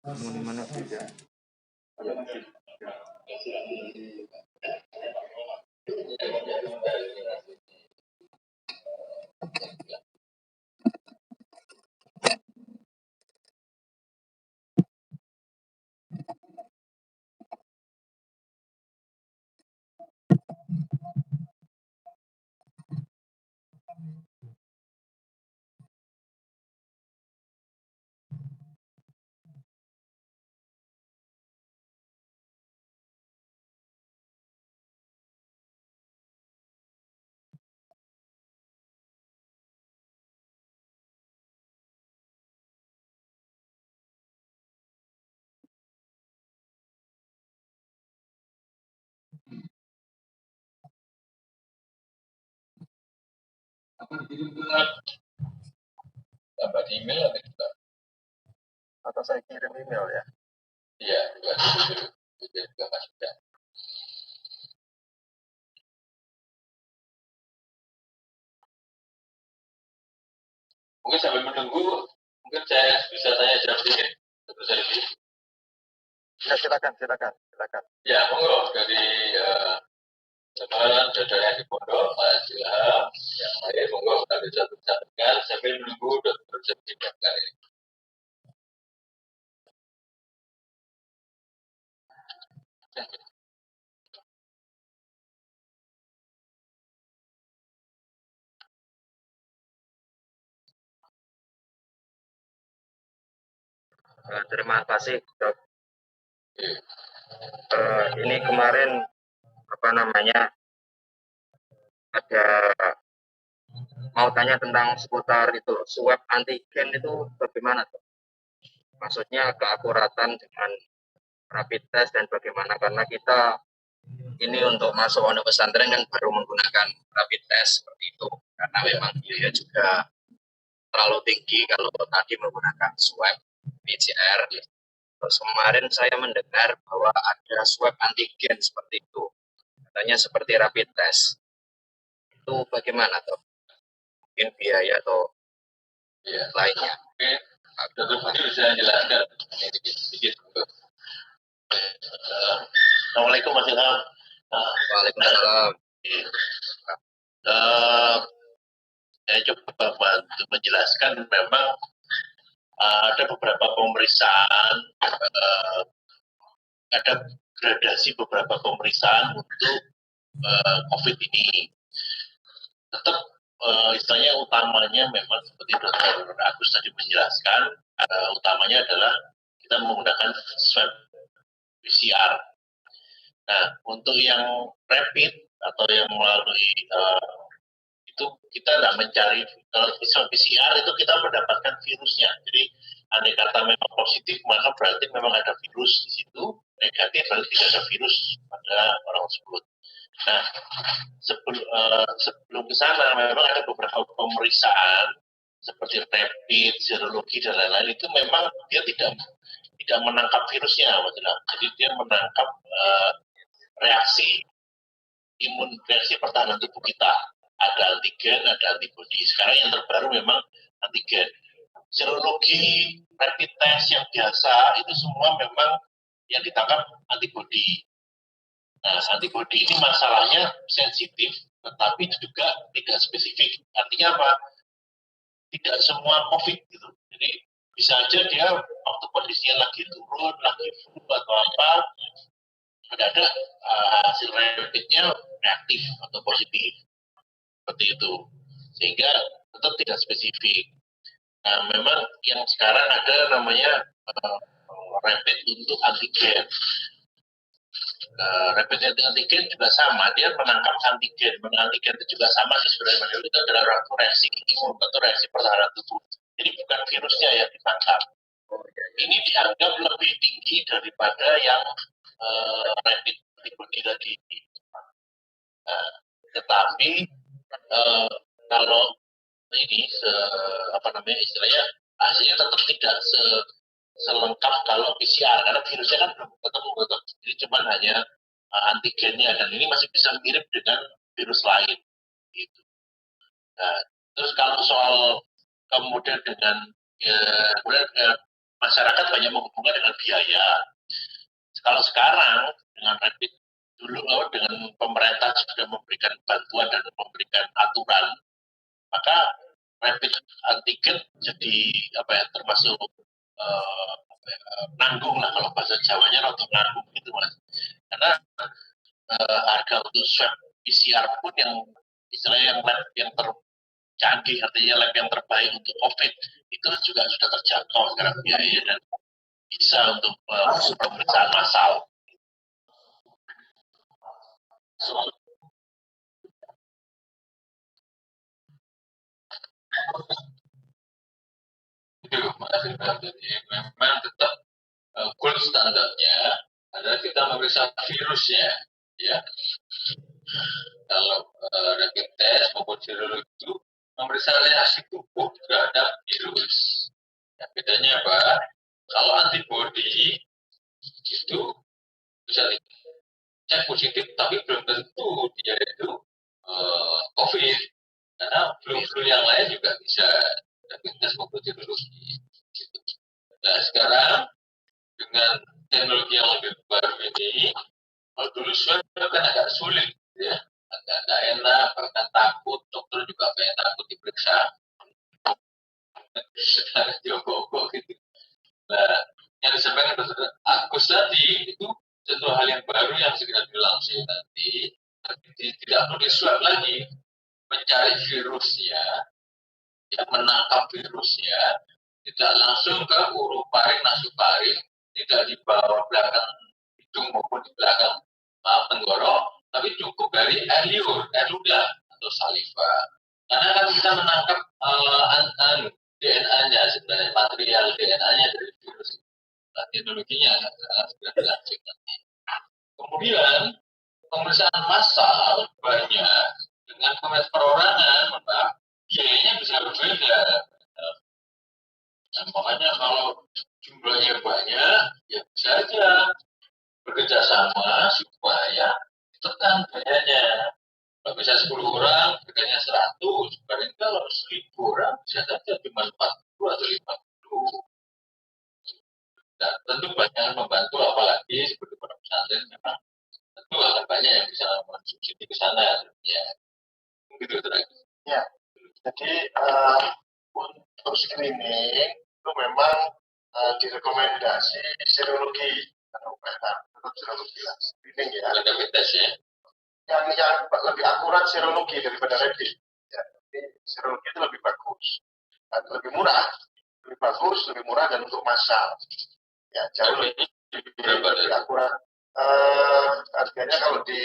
Mau di mana? Dapat email atau saya kirim email ya? Iya, juga masih. Mungkin sambil menunggu, mungkin saya bisa tanya jawab sedikit. Ya, silakan. Ya, monggo dari teman saudara yang di pondok, Pak Silham, yang lain monggo kita bisa sampaikan sambil menunggu dokter menjawabkan ini. Terima kasih, Dok. Ini kemarin ada mau tanya tentang seputar itu swab antigen itu bagaimana, Dok? Maksudnya keakuratan dengan rapid test dan bagaimana, karena kita ini untuk masuk pondok pesantren kan baru menggunakan rapid test seperti itu, karena memang biaya juga terlalu tinggi kalau tadi menggunakan swab PCR. Terus kemarin saya mendengar bahwa ada swab antigen seperti itu, katanya seperti rapid test. Itu bagaimana, Dok? Mungkin biaya atau lainnya. Oke, Dr. Fadil bisa jelaskan sedikit. Assalamualaikum Mas Ilham. Waalaikumsalam. Saya coba bantu menjelaskan, memang ada beberapa pemeriksaan, ada gradasi beberapa pemeriksaan untuk COVID ini. Tetap istilahnya utamanya memang seperti Dr. Agus tadi menjelaskan, utamanya adalah kita menggunakan swab PCR. Nah, untuk yang rapid atau yang melalui itu kita nggak mencari, kalau swab PCR itu kita mendapatkan virusnya. Jadi andai kata memang positif, maka berarti memang ada virus di situ. Negatif berarti tidak ada virus pada orang tersebut. Nah, sebelum ke sana memang ada beberapa pemeriksaan seperti rapid, serologi dan lain-lain, itu memang dia tidak menangkap virusnya, jadi dia menangkap reaksi imun, reaksi pertahanan tubuh kita. Ada antigen, ada antibodi. Sekarang yang terbaru memang antigen. Serologi, rapid test yang biasa itu semua memang yang ditangkap antibodi. Nah, antibodi ini masalahnya sensitif, tetapi juga tidak spesifik. Artinya apa? Tidak semua COVID gitu. Jadi bisa aja dia waktu kondisinya lagi turun, lagi flu atau apa, ada hasil rapidnya reaktif atau positif. Seperti itu. Sehingga tetap tidak spesifik. Nah, memang yang sekarang ada namanya rapid untuk antigen. Rapid antigen juga sama, dia menangkap antigen. Antigen itu juga sama sih sebenarnya, itu adalah reaksi imun atau reaksi pertahanan tubuh. Jadi bukan virusnya yang ditangkap. Ini dianggap lebih tinggi daripada yang rapid antibody tadi. Tetapi kalau ini istilahnya hasilnya tetap tidak selengkap kalau PCR, karena virusnya kan belum ketemu, jadi cuma hanya antigennya, dan ini masih bisa mirip dengan virus lain gitu. Nah, terus kalau soal kemudian dengan masyarakat banyak menghubungkan dengan biaya. Kalau sekarang dengan rapid dulu dengan pemerintah sudah memberikan bantuan dan memberikan aturan, maka rapid antigen jadi termasuk nanggung lah, kalau bahasa Jawanya rotok nanggung gitu mas. Karena harga untuk swab PCR pun yang istilahnya yang lab yang tercanggih, artinya lab yang terbaik untuk COVID itu juga sudah terjangkau sekarang biaya dan bisa untuk pemeriksaan massal. Itu jadi memang tetap gold standarnya adalah kita memeriksa virusnya, ya. Kalau rapid test maupun serologi itu memeriksa reaksi tubuh terhadap virus. Ya, bedanya apa? Kalau antibody itu bisa dicek positif, tapi belum tentu dia itu COVID. Karena flu-flu yang lain juga bisa rapid test maupun serologi. Gitu. Nah sekarang dengan teknologi yang lebih baru ini, kalau dulu swab kan agak sulit, ya, agak enak, bahkan takut, dokter juga kayak takut diperiksa, sekarang joko gitu. Nah, yang disampaikan Dr. Agus tadi itu satu hal yang baru yang segera dilaunching nanti, tapi tidak perlu diswab lagi, mencari virusnya, yang menangkap virusnya, tidak langsung ke urofaring, nasofaring, tidak di bawah belakang hidung maupun di belakang tenggorok, tapi cukup dari air liur, air ludah atau saliva. Karena kan kita menangkap DNA-nya, sebenarnya material DNA-nya dari virus. Nah, teknologinya sudah dilansing nanti. Kemudian pemeriksaan massal banyak dengan perorangan, maka biayanya bisa berbeda. Nah, makanya kalau jumlahnya banyak, ya bisa aja bekerja sama supaya ditekan biayanya. Kalau bisa 10 orang, harganya 100, paling kalau 1000 orang bisa saja cuma 40 atau 50. Dan tentu banyak membantu, apalagi seperti pada pesantren memang tentu akan banyak yang bisa mensubsidi ke sana. Ya, begitu terakhir. Ya, jadi untuk screening itu memang direkomendasi serologi tetap serologi lah, screening ya. Ada tes ya. Yang lebih akurat serologi daripada rapid. Ya, jadi serologi itu lebih bagus, lebih murah, lebih bagus, lebih murah dan untuk massal. Ya, jauh lebih akurat. Harganya kalau di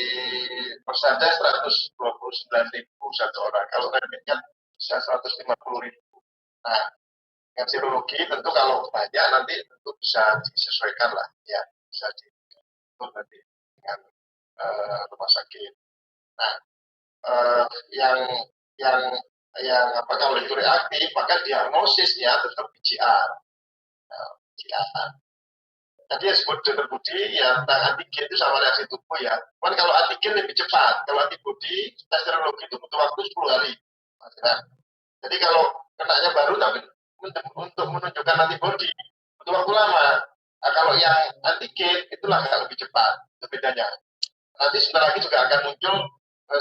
persentase 129.000 satu orang. Kalau rapid kan bisa 150.000. Nah, dengan serologi tentu kalau banyak nanti tentu bisa disesuaikan lah, ya, bisa diatur nanti dengan rumah sakit. Nah, yang apa, kalau itu reaktif maka diagnosisnya tetap PCR. Nah, PCR. Tadi yang disebut Dr. Budi ya tentang antigen itu sama reaksi tubuh ya. Cuman kalau antigen lebih cepat, kalau antibody tes serologi itu butuh waktu 10 hari. Nah, jadi kalau kenanya baru tapi untuk menunjukkan antibody butuh waktu lama. Nah, kalau yang antigen itulah yang lebih cepat, itu bedanya. Nanti sebentar lagi juga akan muncul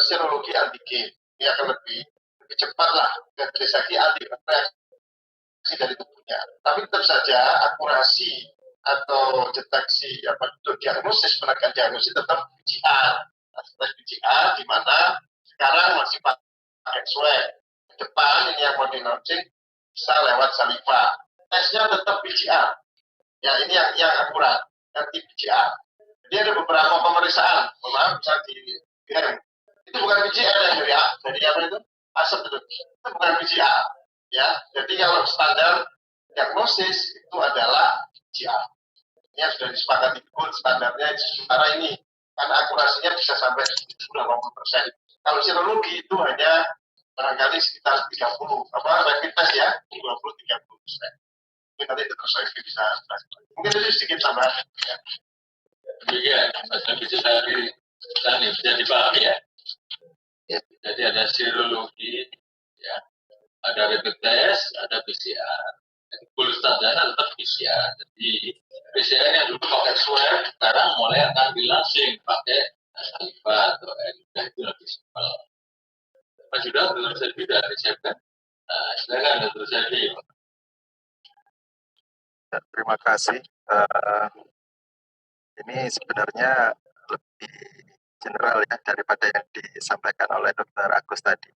serologi antigen. Ini akan lebih cepat lah dari segi reaksi dari tubuhnya. Tapi tetap saja akurasi atau deteksi untuk diagnosis, penegakan diagnosis tetap PCR. Tes PCR di mana sekarang masih pakai swab. Depan ini yang mau di-launching bisa lewat saliva. Tesnya tetap PCR. Ya, ini yang akurat, nanti PCR. Jadi ada beberapa pemeriksaan, maaf, bisa di itu bukan PCR yang dari apa itu? Asap itu bukan PCR. Ya, jadi kalau standar diagnosis itu adalah PCR. Ini yang sudah disepakati pun standarnya sementara ini karena akurasinya bisa sampai 90%. Kalau serologi itu hanya barangkali sekitar 30, rapid test ya, 20-30%. Mungkin nanti Dr. Soefi bisa mungkin itu sedikit tambahan. Ya. Iya, bisa dipahami ya. Jadi ada serologi, ya, ada rapid test, ada PCR. gold standarnya tetap PCR. Jadi PCR yang dulu pakai swab, sekarang mulai akan dilansing pakai saliva atau air lidah, itu lebih simpel. Mas Yuda, Dr. Selvi sudah disiapkan? Nah, silakan Dr. Selvi. Terima kasih. Ini sebenarnya lebih general ya daripada yang disampaikan oleh Dr. Agus tadi.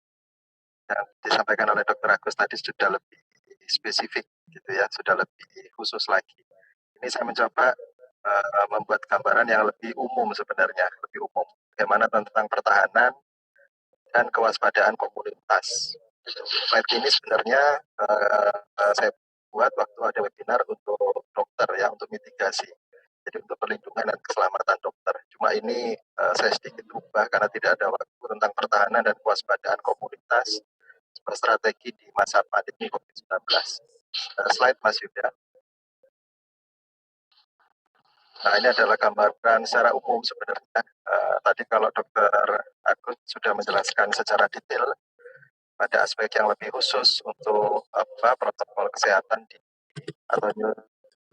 Yang disampaikan oleh Dr. Agus tadi sudah lebih spesifik gitu ya, sudah lebih khusus lagi. Ini saya mencoba membuat gambaran yang lebih umum sebenarnya, lebih umum. Bagaimana tentang pertahanan dan kewaspadaan komunitas. Slide ini sebenarnya saya buat waktu ada webinar untuk dokter ya, untuk mitigasi. Jadi untuk perlindungan dan keselamatan dokter. Cuma ini saya sedikit ubah karena tidak ada waktu tentang pertahanan dan kewaspadaan komunitas sebuah strategi di masa pandemi COVID-19. Slide Mas Yuda. Nah, ini adalah gambaran secara umum sebenarnya. Tadi kalau Dokter Agus sudah menjelaskan secara detail pada aspek yang lebih khusus untuk protokol kesehatan atau new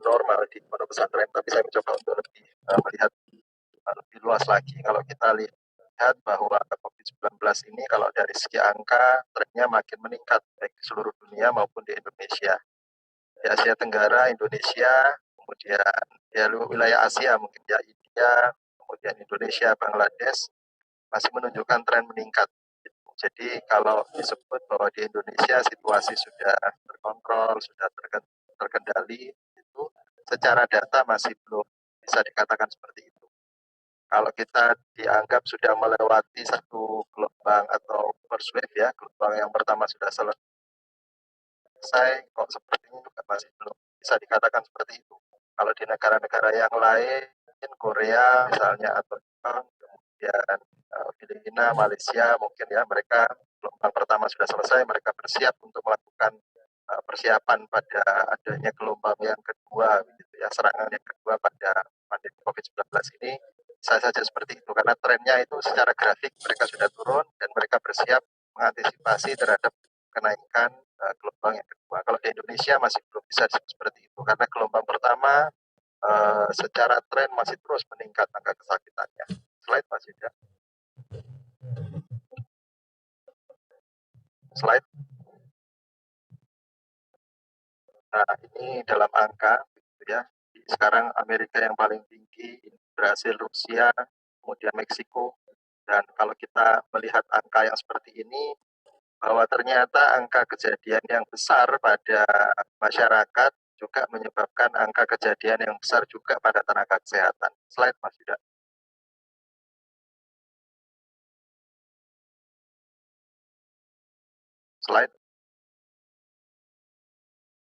normal di pondok pesantren, tapi saya mencoba untuk lebih melihat lebih luas lagi. Kalau kita lihat bahwa COVID-19 ini kalau dari segi angka trennya makin meningkat baik di seluruh dunia maupun di Indonesia. Di Asia Tenggara, Indonesia, kemudian ya wilayah Asia mungkin ya India, kemudian Indonesia, Bangladesh masih menunjukkan tren meningkat. Jadi kalau disebut bahwa di Indonesia situasi sudah terkontrol, sudah terkendali, itu secara data masih belum bisa dikatakan seperti itu. Kalau kita dianggap sudah melewati satu gelombang atau first wave ya, gelombang yang pertama sudah selesai, kok sepertinya juga masih belum bisa dikatakan seperti itu. Kalau di negara-negara yang lain, Korea misalnya atau Jepang, kemudian Filipina, Malaysia, mungkin ya mereka gelombang pertama sudah selesai, mereka bersiap untuk melakukan persiapan pada adanya gelombang yang kedua, gitu ya, serangan yang kedua pada pandemi COVID-19 ini. Bisa saja seperti itu, karena trennya itu secara grafik mereka sudah turun dan mereka bersiap mengantisipasi terhadap kenaikan gelombang yang kedua. Kalau di Indonesia masih belum bisa seperti itu, karena gelombang pertama secara tren masih terus meningkat angka kesakitannya. Slide Mas Yuda. Slide. Nah, ini dalam angka, gitu ya. Sekarang Amerika yang paling tinggi, Brasil, Rusia, kemudian Meksiko. Dan kalau kita melihat angka yang seperti ini, bahwa ternyata angka kejadian yang besar pada masyarakat juga menyebabkan angka kejadian yang besar juga pada tenaga kesehatan. Slide Mas Yuda. Slide.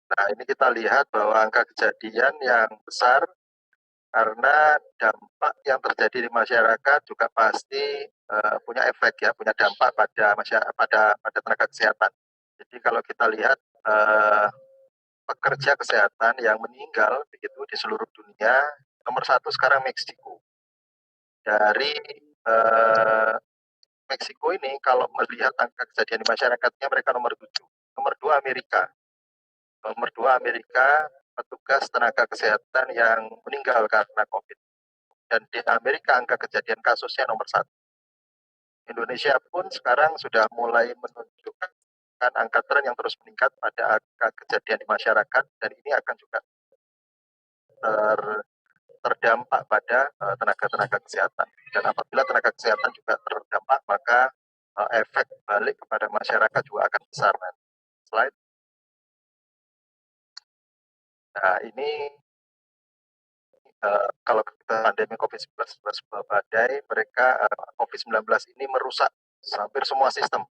Nah, ini kita lihat bahwa angka kejadian yang besar karena dampak yang terjadi di masyarakat juga pasti punya efek ya, punya dampak pada tenaga kesehatan. Jadi kalau kita lihat pekerja kesehatan yang meninggal begitu di seluruh dunia, nomor 1 sekarang Meksiko. Dari Meksiko ini kalau melihat angka kejadian di masyarakatnya mereka nomor 7. Nomor 2 Amerika. Nomor 2 Amerika, petugas tenaga kesehatan yang meninggal karena COVID. Dan di Amerika angka kejadian kasusnya nomor 1. Indonesia pun sekarang sudah mulai menunjukkan angka tren yang terus meningkat pada angka kejadian di masyarakat, dan ini akan juga terdampak pada tenaga-tenaga kesehatan. Dan apabila tenaga kesehatan juga terdampak, maka efek balik kepada masyarakat juga akan besar. Slide. Nah, ini kalau kita pandemi COVID-19 badai, mereka COVID-19 ini merusak hampir semua sistem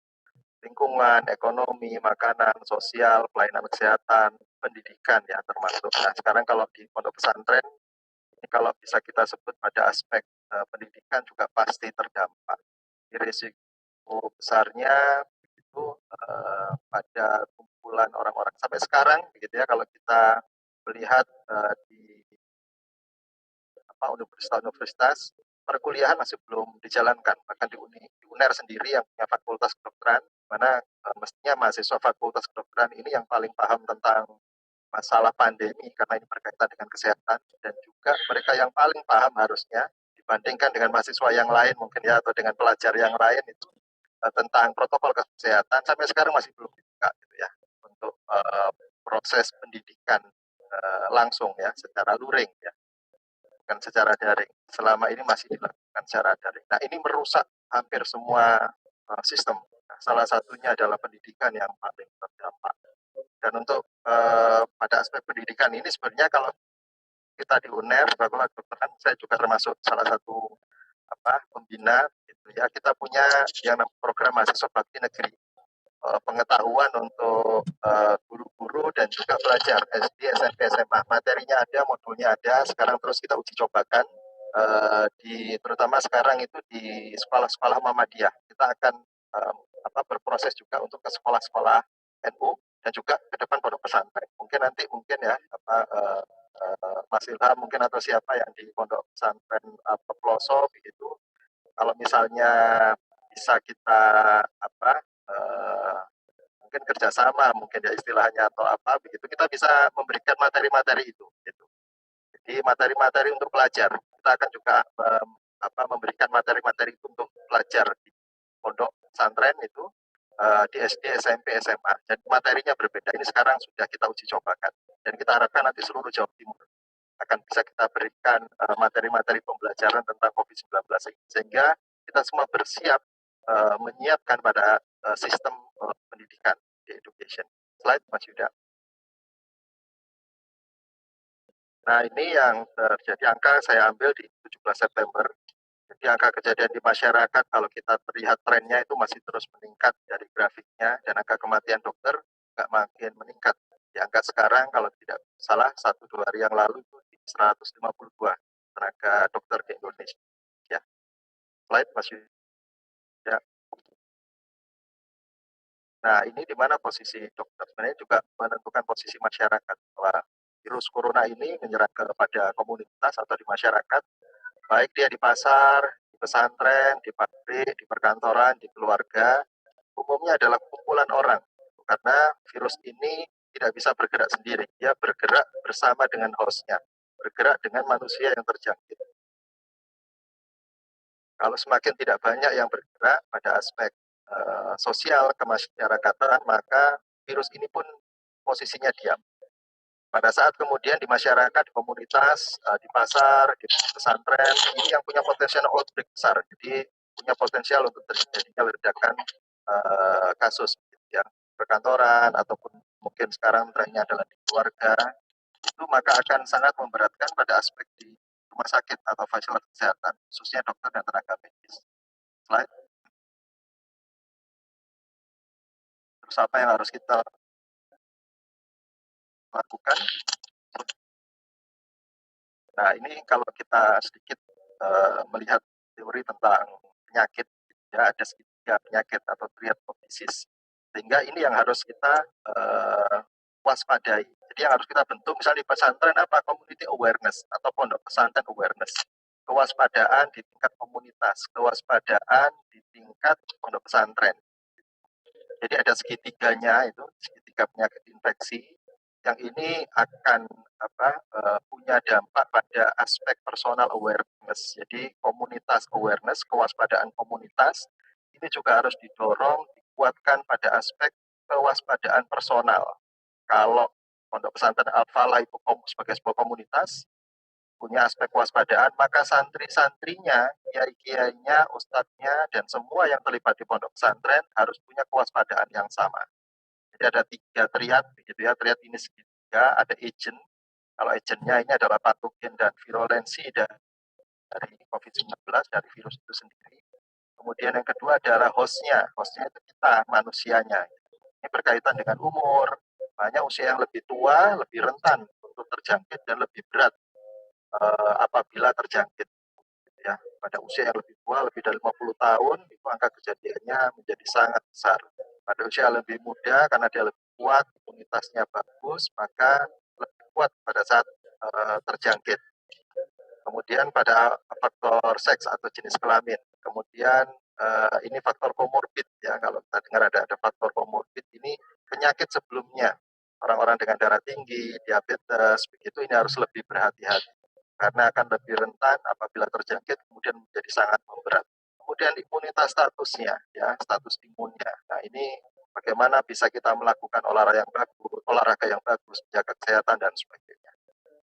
lingkungan, ekonomi, makanan, sosial, pelayanan kesehatan, pendidikan ya termasuk. Nah, sekarang kalau di pondok pesantren ini kalau bisa kita sebut pada aspek pendidikan juga pasti terdampak. Di risiko besarnya itu pada kumpulan orang-orang sampai sekarang begitu ya, kalau kita melihat di universitas perkuliahan masih belum dijalankan, bahkan di UNER sendiri yang punya fakultas kedokteran, mana mestinya mahasiswa fakultas kedokteran ini yang paling paham tentang masalah pandemi karena ini berkaitan dengan kesehatan, dan juga mereka yang paling paham harusnya dibandingkan dengan mahasiswa yang lain mungkin ya, atau dengan pelajar yang lain itu tentang protokol kesehatan sampai sekarang masih belum dibuka gitu ya, untuk proses pendidikan langsung ya, secara luring ya, bukan secara daring. Selama ini masih dilakukan secara daring. Nah, ini merusak hampir semua sistem. Nah, salah satunya adalah pendidikan yang paling terdampak. Dan untuk pada aspek pendidikan ini sebenarnya kalau kita di UNER, bahwa kebetulan saya juga termasuk salah satu pembina gitu ya, kita punya yang namanya program mahasiswa bakti negeri, pengetahuan untuk guru-guru dan juga pelajar SD, SMP, SMA. Materinya ada, modulnya ada, sekarang terus kita uji cobakan terutama sekarang itu di sekolah-sekolah Muhammadiyah. Kita akan berproses juga untuk ke sekolah-sekolah NU dan juga ke depan pondok pesantren. Mungkin nanti ya Mas Ilham mungkin atau siapa yang di pondok pesantren pelosok begitu, kalau misalnya bisa kita mungkin kerjasama mungkin ya istilahnya atau begitu, kita bisa memberikan materi-materi itu gitu. Jadi materi-materi untuk pelajar kita akan juga memberikan materi-materi itu untuk pelajar di pondok pesantren itu, di SD, SMP, SMA. Dan materinya berbeda. Ini sekarang sudah kita uji cobakan dan kita harapkan nanti seluruh Jawa Timur akan bisa kita berikan materi-materi pembelajaran tentang COVID-19 sehingga kita semua bersiap menyiapkan pada sistem pendidikan di education. Slide Mas Yuda. Nah, ini yang terjadi angka saya ambil di 17 September. Jadi angka kejadian di masyarakat kalau kita terlihat trennya itu masih terus meningkat dari grafiknya, dan angka kematian dokter nggak makin meningkat. Di angka sekarang kalau tidak salah 1-2 hari yang lalu itu di 152 tenaga dokter di Indonesia. Ya. Slide Mas Yuda. Nah, ini di mana posisi dokter? Sebenarnya juga menentukan posisi masyarakat bahwa virus corona ini menyerang kepada komunitas atau di masyarakat, baik dia di pasar, di pesantren, di pabrik, di perkantoran, di keluarga, umumnya adalah kumpulan orang. Karena virus ini tidak bisa bergerak sendiri, dia bergerak bersama dengan hostnya, bergerak dengan manusia yang terjangkit. Kalau semakin tidak banyak yang bergerak pada aspek sosial kemasyarakatan, maka virus ini pun posisinya diam. Pada saat kemudian di masyarakat, di komunitas, di pasar, di pesantren, ini yang punya potensial outbreak besar. Jadi punya potensial untuk terjadinya ledakan kasus ya, perkantoran ataupun mungkin sekarang trennya adalah di keluarga, itu maka akan sangat memberatkan pada aspek di rumah sakit atau fasilitas kesehatan, khususnya dokter dan tenaga medis. Slide. Terus apa yang harus kita lakukan? Nah, ini kalau kita sedikit melihat teori tentang penyakit, ya ada segitiga penyakit atau triad of disease. Sehingga ini yang harus kita waspadai. Jadi yang harus kita bentuk misalnya di pesantren apa? Community awareness atau pondok pesantren awareness. Kewaspadaan di tingkat komunitas, kewaspadaan di tingkat pondok pesantren. Jadi ada segitiganya itu, segitiga penyakit infeksi yang ini akan punya dampak pada aspek personal awareness. Jadi komunitas awareness, kewaspadaan komunitas ini juga harus didorong, dikuatkan pada aspek kewaspadaan personal. Kalau pondok pesantren Al-Falah itu sebagai sebuah komunitas punya aspek kewaspadaan, maka santri-santrinya, kiai-kiainya, ustadznya, dan semua yang terlibat di pondok pesantren harus punya kewaspadaan yang sama. Jadi ada 3 triad, begitu ya. Triad ini segitiga, ada agent. Kalau agentnya ini adalah patogen dan virulensi dari COVID-19, dari virus itu sendiri. Kemudian yang kedua adalah hostnya. Hostnya itu kita, manusianya. Ini berkaitan dengan umur. Banyak usia yang lebih tua, lebih rentan untuk terjangkit dan lebih berat apabila terjangkit. Ya, pada usia yang lebih tua, lebih dari 50 tahun, itu angka kejadiannya menjadi sangat besar. Pada usia lebih muda, karena dia lebih kuat, imunitasnya bagus, maka lebih kuat pada saat terjangkit. Kemudian pada faktor seks atau jenis kelamin. Kemudian ini faktor komorbid ya, kalau kita dengar ada faktor komorbid, ini penyakit sebelumnya. orang-orang dengan darah tinggi, diabetes, begitu ini harus lebih berhati-hati karena akan lebih rentan apabila terjangkit kemudian menjadi sangat memberat. Kemudian imunitas statusnya, ya status imunnya. Nah ini bagaimana bisa kita melakukan olahraga yang bagus, menjaga kesehatan dan sebagainya.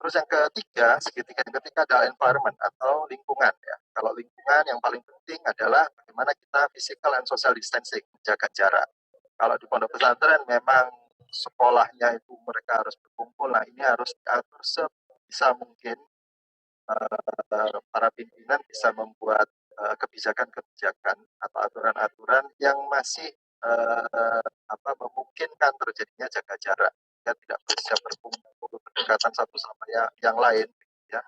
Terus yang ketiga, segitiga yang ketiga adalah environment atau lingkungan ya. Kalau lingkungan yang paling penting adalah bagaimana kita physical and social distancing, menjaga jarak. Kalau di pondok pesantren memang sekolahnya itu mereka harus berkumpul, nah ini harus diatur sebisa mungkin. Para pimpinan bisa membuat kebijakan-kebijakan atau aturan-aturan yang masih memungkinkan terjadinya jaga jarak, ya tidak bisa berkumpul berdekatan satu sama yang lain, ya.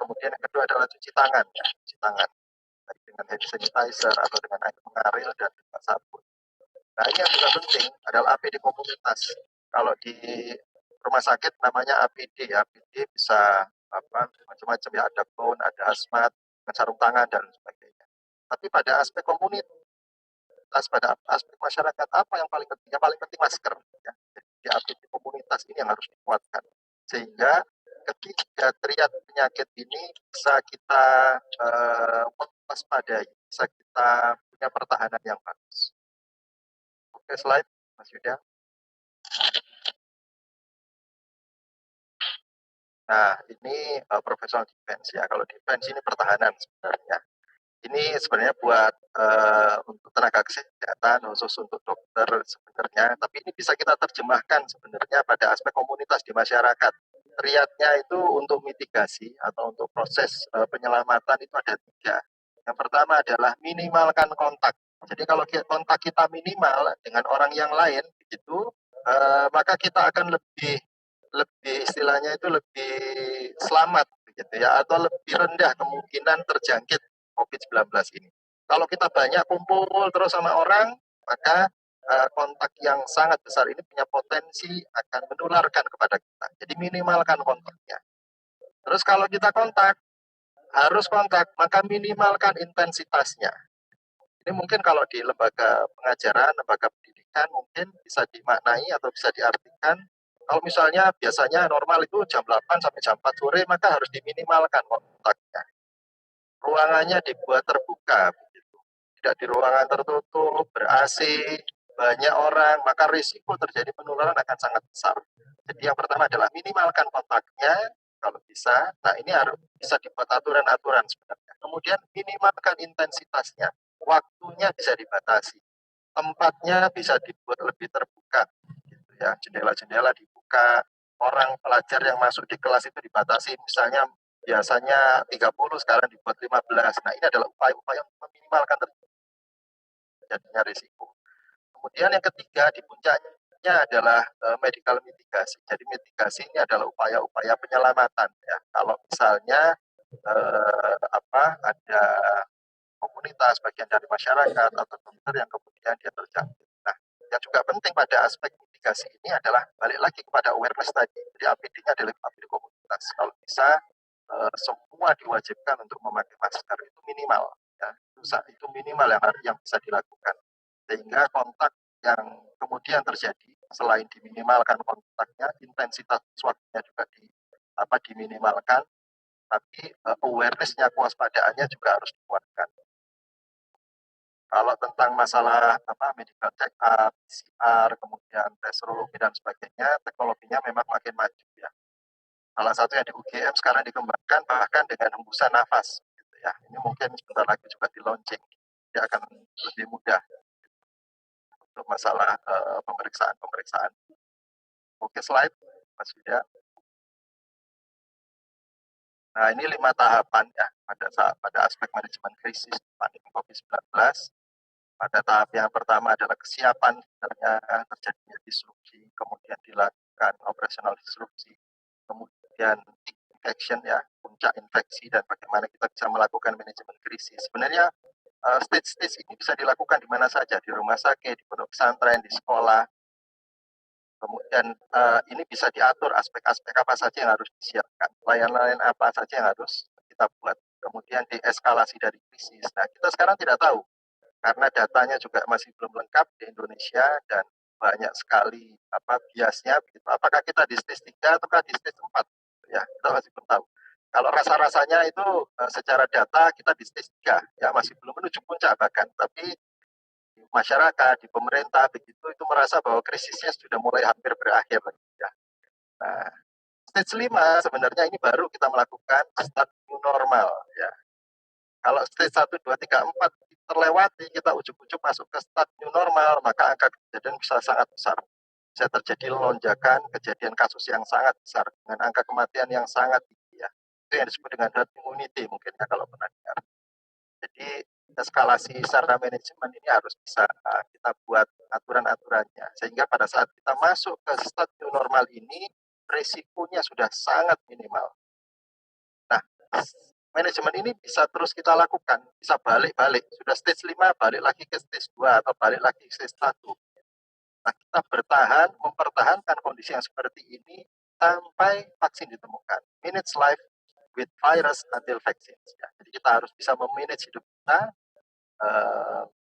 Kemudian yang kedua adalah cuci tangan, ya, cuci tangan baik dengan hand sanitizer atau dengan air mengalir dan juga sabun. Nah ini yang juga penting adalah APD komunitas. Kalau di rumah sakit namanya APD, APD bisa macam-macam ya, ada bone, ada asmat, sarung tangan dan sebagainya. Tapi pada aspek komunitas, pada aspek masyarakat apa yang paling penting? Yang paling penting masker. Ya. Jadi di APD komunitas ini yang harus dikuatkan sehingga ketika teriak penyakit ini bisa kita waspadai, bisa kita punya pertahanan yang bagus. Oke, slide Mas Yuda. Nah, ini professional defense ya. Kalau defense ini pertahanan sebenarnya. Ini sebenarnya buat untuk tenaga kesehatan, khusus untuk dokter sebenarnya. Tapi ini bisa kita terjemahkan sebenarnya pada aspek komunitas di masyarakat. Triadnya itu untuk mitigasi atau untuk proses penyelamatan itu ada 3. Yang pertama adalah minimalkan kontak. Jadi kalau kontak kita minimal dengan orang yang lain, begitu, maka kita akan lebih istilahnya itu lebih selamat begitu ya, atau lebih rendah kemungkinan terjangkit COVID-19 ini. Kalau kita banyak kumpul terus sama orang, maka kontak yang sangat besar ini punya potensi akan menularkan kepada kita. Jadi minimalkan kontaknya. Terus kalau kita harus kontak, maka minimalkan intensitasnya. Ini mungkin kalau di lembaga pengajaran, lembaga pendidikan mungkin bisa dimaknai atau bisa diartikan. Kalau misalnya biasanya normal itu jam 8 sampai jam 4 sore, maka harus diminimalkan kontaknya. Ruangannya dibuat terbuka, begitu. Tidak di ruangan tertutup, ber-AC, banyak orang, maka risiko terjadi penularan akan sangat besar. Jadi yang pertama adalah minimalkan kontaknya, kalau bisa. Nah ini harus bisa dibuat aturan-aturan sebenarnya. Kemudian minimalkan intensitasnya, waktunya bisa dibatasi, tempatnya bisa dibuat lebih terbuka, gitu ya. Jendela-jendela dibuka, orang pelajar yang masuk di kelas itu dibatasi, misalnya biasanya 30 sekarang dibuat 15. Nah ini adalah upaya-upaya untuk meminimalkan terjadinya risiko. Kemudian yang ketiga di puncaknya adalah medical mitigasi. Jadi mitigasi ini adalah upaya-upaya penyelamatan ya. Kalau misalnya ada komunitas bagian dari masyarakat atau dokter yang kemudian dia terjangkit. Nah, yang juga penting pada aspek mitigasi ini adalah balik lagi kepada awareness tadi. Jadi APD-nya adalah APD komunitas. Kalau bisa semua diwajibkan untuk memakai masker itu minimal ya. Itu minimal yang bisa dilakukan. Sehingga kontak yang kemudian terjadi selain diminimalkan kontaknya, intensitas waktunya juga diminimalkan, tapi awareness-nya, kewaspadaannya juga harus dikuatkan. Kalau tentang masalah medical check up, PCR, kemudian tes serologi dan sebagainya, teknologinya memang makin maju ya. Salah satu yang di UGM sekarang dikembangkan bahkan dengan hembusan nafas, gitu ya. Ini mungkin sebentar lagi juga di launching, dia akan lebih mudah untuk masalah pemeriksaan. Oke, slide, Mas Yuda. Nah, ini 5 tahapan ya pada aspek manajemen krisis pandemi COVID-19. Pada tahap yang pertama adalah kesiapan sebenarnya terjadinya disrupsi, kemudian dilakukan operasional disrupsi, kemudian infection ya, puncak infeksi dan bagaimana kita bisa melakukan manajemen krisis. Sebenarnya stage-stage ini bisa dilakukan di mana saja, di rumah sakit, di pondok pesantren, di sekolah. Kemudian ini bisa diatur aspek-aspek apa saja yang harus disiapkan, layanan apa saja yang harus kita buat. Kemudian deeskalasi dari krisis. Nah, kita sekarang tidak tahu karena datanya juga masih belum lengkap di Indonesia dan banyak sekali biasnya begitu. Apakah kita di stage 3 ataukah di stage 4 ya, kita masih belum tahu. Kalau rasa-rasanya itu secara data kita di stage 3 ya, masih belum menuju puncak bahkan, tapi di masyarakat, di pemerintah begitu itu merasa bahwa krisisnya sudah mulai hampir berakhir ya. Nah, stage 5 sebenarnya ini baru kita melakukan start new normal ya. Kalau stage 1, 2, 3, 4 terlewati, kita ujuk-ujuk masuk ke start new normal, maka angka kejadian bisa sangat besar. Bisa terjadi lonjakan kejadian kasus yang sangat besar dengan angka kematian yang sangat tinggi ya. Itu yang disebut dengan herd immunity mungkin ya kalau pernah dengar. Jadi eskalasi secara manajemen ini harus bisa kita buat aturan-aturannya sehingga pada saat kita masuk ke start new normal ini risikonya sudah sangat minimal. Nah, manajemen ini bisa terus kita lakukan, bisa balik-balik. Sudah stage 5, balik lagi ke stage 2 atau balik lagi ke stage 1. Nah, kita mempertahankan kondisi yang seperti ini sampai vaksin ditemukan. Manage life with virus until vaccine. Ya, jadi kita harus bisa memanage hidup kita,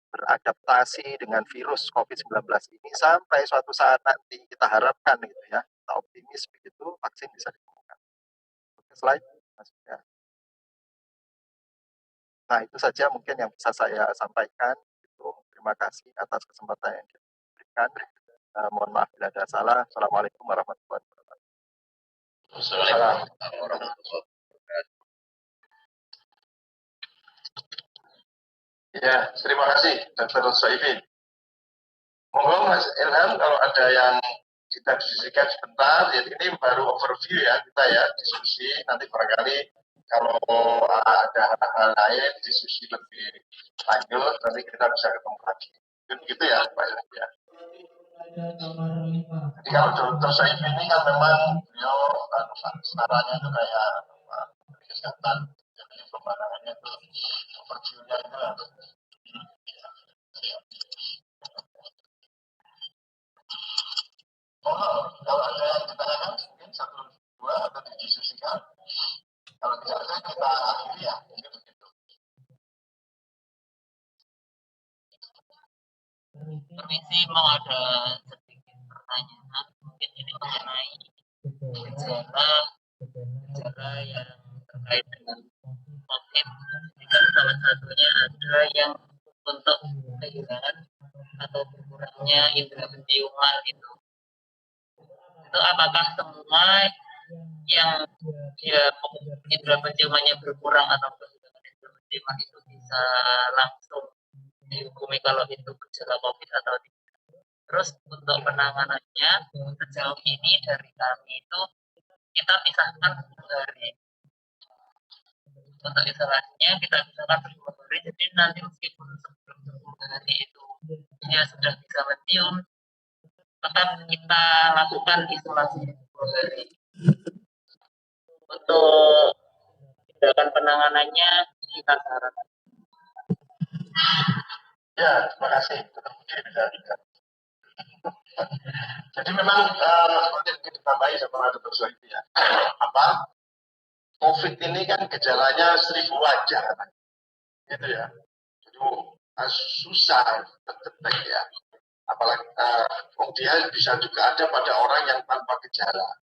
beradaptasi dengan virus COVID-19 ini sampai suatu saat nanti kita harapkan gitu ya, kita optimis begitu vaksin bisa ditemukan. Slide, maksudnya. Nah, itu saja mungkin yang bisa saya sampaikan. Terima kasih atas kesempatan yang diberikan. Mohon maaf bila ada salah. Assalamualaikum warahmatullahi wabarakatuh. Assalamualaikum warahmatullahi wabarakatuh. Ya, terima kasih Dr. Soifin. Monggo Mas Ilham kalau ada yang kita diskusikan sebentar, jadi ini baru overview ya kita ya, diskusi, nanti barangkali kalau ada hal-hal lain, diskusi lebih lanjut, nanti kita bisa ketemu lagi. Gitu ya Pak Ilham ya. Jadi kalau Dr. Soifin ini kan memang beliau suaranya itu kayak kesehatan, jadi pemandangannya itu overview-nya itu kalau ada yang ditanyakan mungkin 1, 2 atau didiskusikan. Kalau tidak ada kita akhiri ya, mungkin begitu. Permisi, mau ada sedikit pertanyaan, mungkin ini mengenai gejala yang terkait dengan COVID. Ini kan salah satunya ada yang untuk kehilangan atau berkurangnya indera penciuman itu apakah semua yang indera penciumannya berkurang atau kehilangan indera penciuman itu bisa langsung dihukumi kalau itu gejala COVID atau tidak? Terus untuk penanganannya sejauh ini dari kami itu kita pisahkan 10 hari. Untuk isolasinya kita pisahkan 10 hari, jadi nanti meskipun sebelum 10 hari itu dia sudah bisa mencium, tetap kita lakukan isolasi 10 hari. Untuk tindakan penanganannya kita sarankan. Ya, terima kasih. Jadi memang seperti yang ditambahi sama Dr. Soifin ya. COVID ini kan gejalanya 1000 wajah, gitu ya. Jadi susah terdetek ya. Apalagi kemudian bisa juga ada pada orang yang tanpa gejala.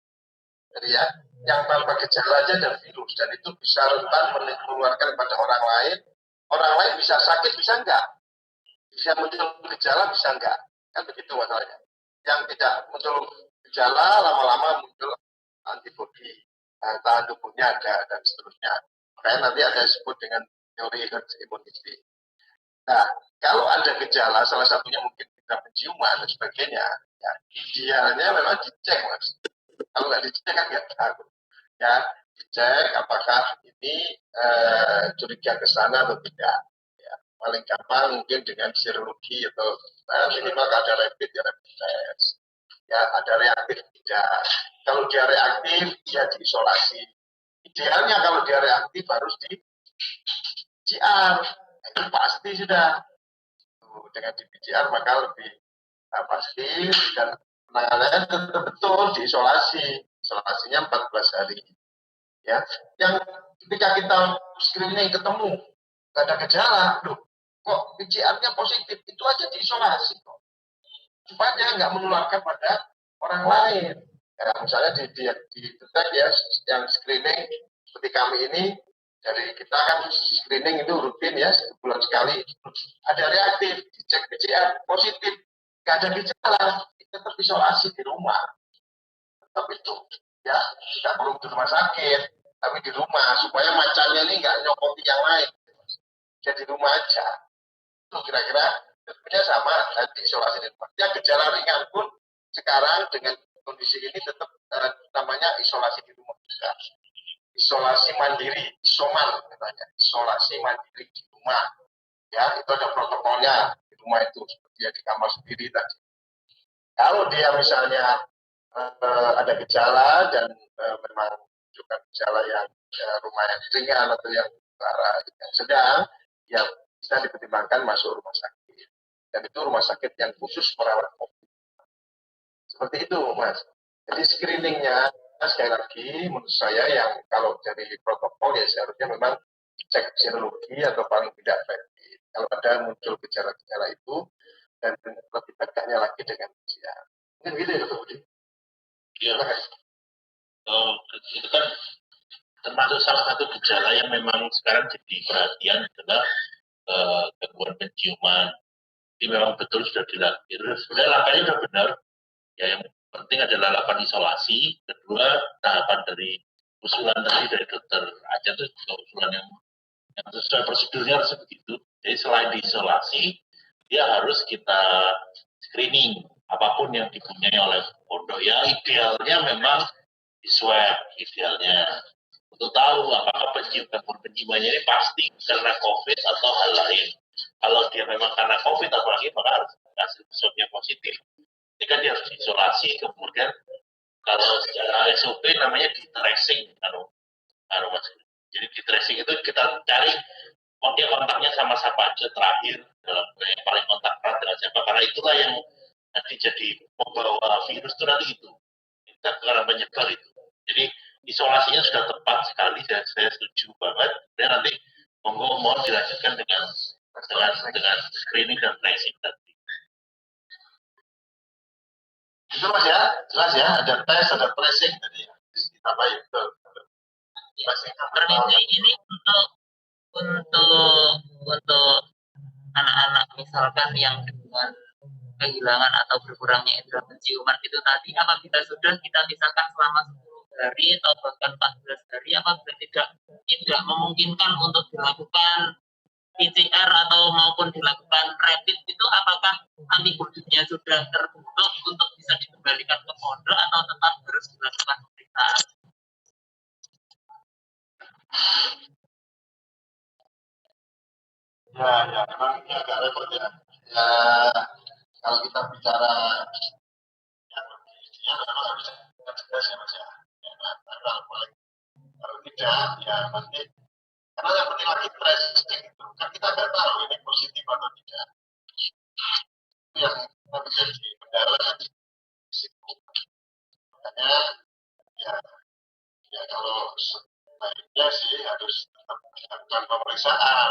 Jadi ya, yang tanpa gejala aja ada virus dan itu bisa rentan menularkan kepada orang lain. Orang lain bisa sakit, bisa enggak? Bisa muncul gejala, bisa enggak? Kan begitu masalahnya. Yang tidak muncul gejala, lama-lama muncul antibodi. Tahan tubuhnya ada, dan seterusnya. Makanya nanti ada disebut dengan teori herd immunity. Nah, kalau ada gejala, salah satunya mungkin kita penciuman dan sebagainya, ya, idealnya memang dicek, Mas. Kalau nggak dicek kan nggak tahu. Ya, dicek apakah ini curiga ke sana atau tidak. Ya, paling gampang mungkin dengan serologi atau minimal ada rapid test. Ya, ada reaktif tidak. Kalau dia reaktif, dia diisolasi. Idealnya kalau dia reaktif harus di PCR. Itu pasti sudah. Dengan di PCR maka lebih pasti dan penanganannya tetap betul diisolasi. Isolasinya 14 hari. Ya, yang ketika kita screening ketemu nggak ada gejala, loh, kok PCR-nya positif, itu aja diisolasi kok. supaya dia nggak menularkan pada orang lain. Ya, misalnya di detek ya, yang screening seperti kami ini, dari kita kan screening itu rutin ya, sebulan sekali. Ada reaktif, dicek PCR, positif, nggak ada gejala, tetap isolasi di rumah. Tetap itu, ya, tidak perlu di rumah sakit, tapi di rumah, supaya macannya ini nggak nyokoti yang lain. Jadi di rumah aja. Itu kira-kira tentunya sama, isolasi di rumah. Yang gejala ringan pun sekarang dengan kondisi ini tetap namanya isolasi di rumah juga. Isolasi mandiri, isoman katanya, isolasi mandiri di rumah. Ya, itu ada protokolnya di rumah itu, seperti yang di kamar sendiri tadi. Kalau dia misalnya ada gejala dan memang menunjukkan gejala yang lumayan ringan atau yang sedang, ya bisa dipertimbangkan masuk rumah sakit. Dan itu rumah sakit yang khusus merawat COVID. Seperti itu, Mas. Jadi screeningnya, sekali lagi, menurut saya yang kalau dari protokol ya seharusnya memang cek serologi atau paling tidak rapid. Kalau ada muncul gejala-gejala itu, dan lebih tegaknya lagi dengan PCR. Mungkin gitu ya, Dr. Budi. Iya. Itu kan termasuk salah satu gejala yang memang sekarang jadi perhatian adalah gangguan penciuman. Jadi memang betul sudah dilakukan. Sebenarnya langkahnya sudah benar. Ya, yang penting adalah lakukan isolasi. Kedua, tahapan dari usulan tadi dari dokter Aja itu juga usulan yang sesuai prosedurnya harus begitu. Jadi selain diisolasi, dia harus kita screening apapun yang dipunyai oleh pondok. Ya idealnya memang di swab idealnya untuk tahu apakah penciumannya ini pasti karena COVID atau hal lain. Kalau dia memang karena COVID apalagi maka harus hasil swabnya positif. Ini kan dia harus diisolasi, kemudian kalau secara SOP namanya di tracing, jadi di tracing itu kita cari dia kontaknya sama siapa aja terakhir dalam yang paling kontak erat dengan siapa, karena itulah yang nanti jadi membawa virus itu nanti itu karena menyebar itu. Jadi isolasinya sudah tepat sekali, saya setuju banget. Dan nanti mohon dilanjutkan dengan screening dan tracing tadi. Itu Mas ya, jelas ya, ada tes, ada tracing tadi. Kita baik betul. Ini untuk anak-anak misalkan yang dengan kehilangan atau berkurangnya indera penciuman itu tadi, apabila sudah kita misalkan selama 10 hari atau bahkan 14 hari, apabila tidak memungkinkan untuk dilakukan PCR atau maupun dilakukan rapid itu, apakah antibodinya sudah terbentuk untuk bisa dikembalikan ke pondok atau tetap harus dilakukan pemeriksaan? Ya, memang ini agak repot ya. Ya, kalau kita bicara ya memang harus tegas ya Mas ya. Kalau tidak, ya nanti karena yang penting lagi tracing itu kan kita nggak tahu ini positif atau tidak. Itu yang menjadi kendala nanti. Makanya ya kalau sebaiknya sih harus tetap melakukan pemeriksaan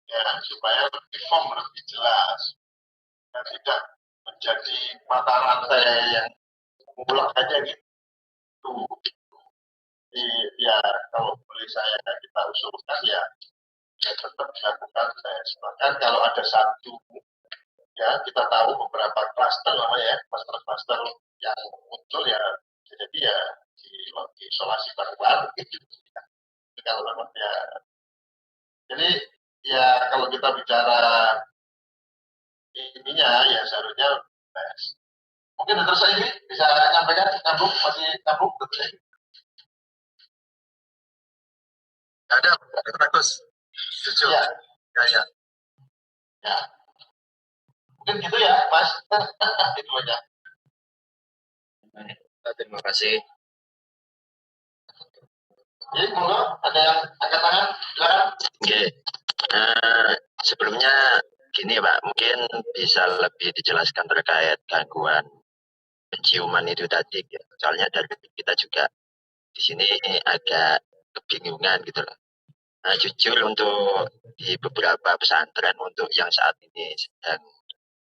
ya supaya lebih firm, lebih jelas dan tidak menjadi mata rantai yang mengulang aja gitu. Jadi ya kalau boleh saya kita usulkan ya tetap dilakukan tes. Bahkan kalau ada satu ya kita tahu beberapa klaster namanya ya, klaster-klaster yang muncul ya jadi ya di isolasi baru gitu. Kalau memang ya jadi ya kalau kita bicara ininya ya seharusnya tes. Mungkin dokter saya ini bisa nyampaikan nyambung, masih nyambung dokter. Ada, bagus. Setuju. Ya. Ya. Mungkin gitu ya, Mas. Itu aja. Terima kasih. Jadi, monggo ada yang angkat tangan, silakan. Oke. Sebelumnya gini Pak, mungkin bisa lebih dijelaskan terkait gangguan penciuman itu tadi. Ya. Soalnya dari kita juga di sini agak kebingungan gitu loh. Nah, jujur untuk di beberapa pesantren untuk yang saat ini sedang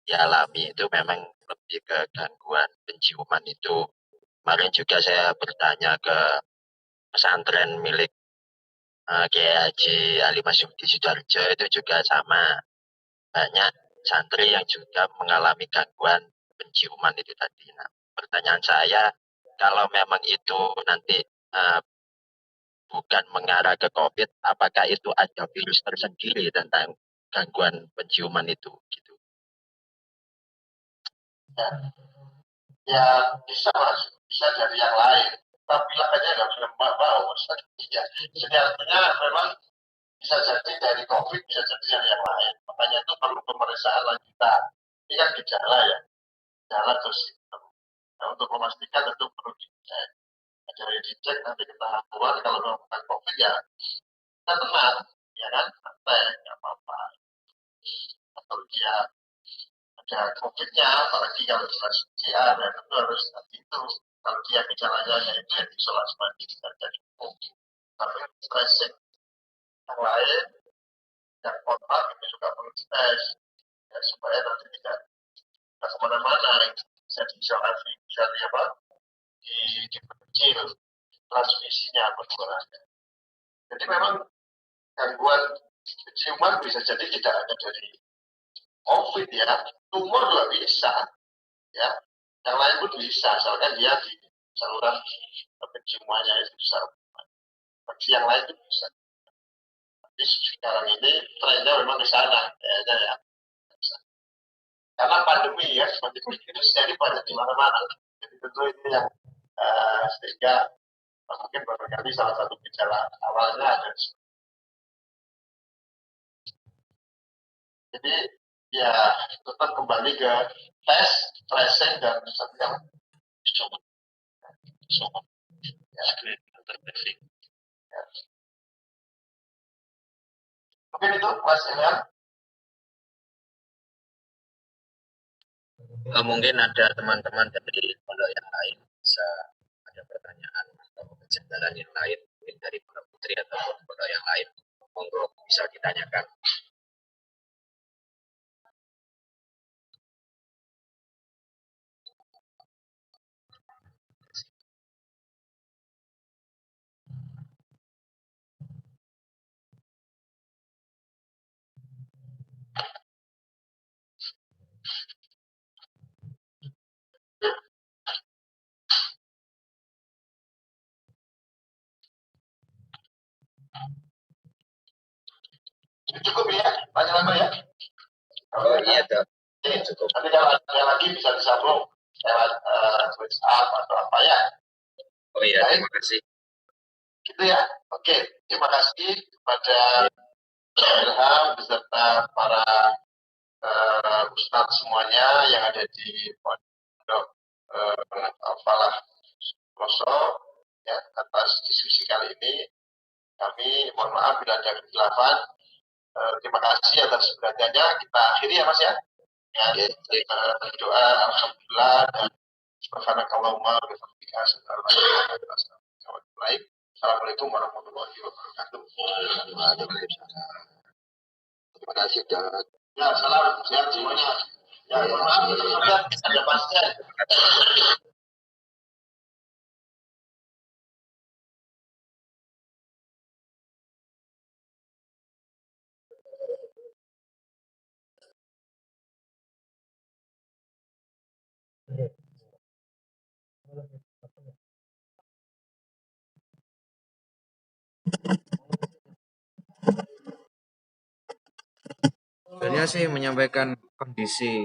dialami itu memang lebih ke gangguan penciuman itu. Kemarin juga saya bertanya ke pesantren milik Kiai Haji Ali Masyudi Sudarjo, itu juga sama, banyak santri yang juga mengalami gangguan penciuman itu tadi. Nah, pertanyaan saya, kalau memang itu nanti bukan mengarah ke COVID, apakah itu ada virus tersendiri tentang gangguan penciuman itu? Gitu. Ya bisa mas, bisa dari yang lain. Tapi bilang aja nggak bisa mau. Ya. Jadi artinya memang bisa jadi dari COVID, bisa jadi dari yang lain. Makanya itu perlu pemeriksaan lanjutan. Ini kan gejala ya, gejala terus simptom. Nah, untuk memastikan tentu perlu dicek. Nah, dari dicek nanti kita keluar kalau memang bukan COVID ya kita tenang, ya kan, santai, nggak apa-apa. Kalau dia ada COVID-nya, apalagi kalau jelas PCR, ya tentu harus nanti itu. Kalau dia gejalanya itu ya isolasi mandiri saja cukup. Tapi tracing yang lain, yang kontak itu juga perlu dites, ya, supaya nanti tidak kemana-mana, bisa diisolasi, bisa diperkecil transmisinya penularannya. Jadi memang gangguan penciuman bisa jadi tidak hanya dari COVID ya, tumor juga bisa, ya, yang lain pun bisa, asalkan dia di saluran penciumannya itu bisa, bagi yang lain itu bisa. Tapi sekarang ini trennya memang ke sana, kayaknya ya. Karena pandemi ya, pandemi itu jadi banyak di mana-mana. Jadi tentu ini yang sehingga mungkin barangkali salah satu gejala awalnya ada. Jadi ya tetap kembali ke tes, tracing dan yang ya. Mungkin itu Mas Ilham. Mungkin ada teman-teman dari pondok yang lain bisa ada pertanyaan atau kejanggalan yang lain, mungkin dari Pondok Putri atau pondok yang lain, monggo bisa ditanyakan. Cukup ya, panjang ya. Oh iya, Dok. Cukup. Nanti kalau ada lagi bisa disambung lewat WhatsApp atau apa ya. Oh iya, terima kasih. Gitu ya. Oke, terima kasih kepada Ilham beserta para Ustadz semuanya yang ada di pondok Falah Pelosok ya, atas diskusi kali ini. Kami mohon maaf bila ada kehilafan. Terima kasih atas perhatiannya. Kita akhiri ya Mas ya. Doa alhamdulillah dan subhanakallahumma wa bihamdika asyhadu an la ilaha illa anta astaghfiruka wa atubu ilaik. Assalamualaikum warahmatullahi wabarakatuh. Terima kasih dan ya salam sehat semuanya. Ya mohon maaf ada pasien. Sebenarnya sih menyampaikan kondisi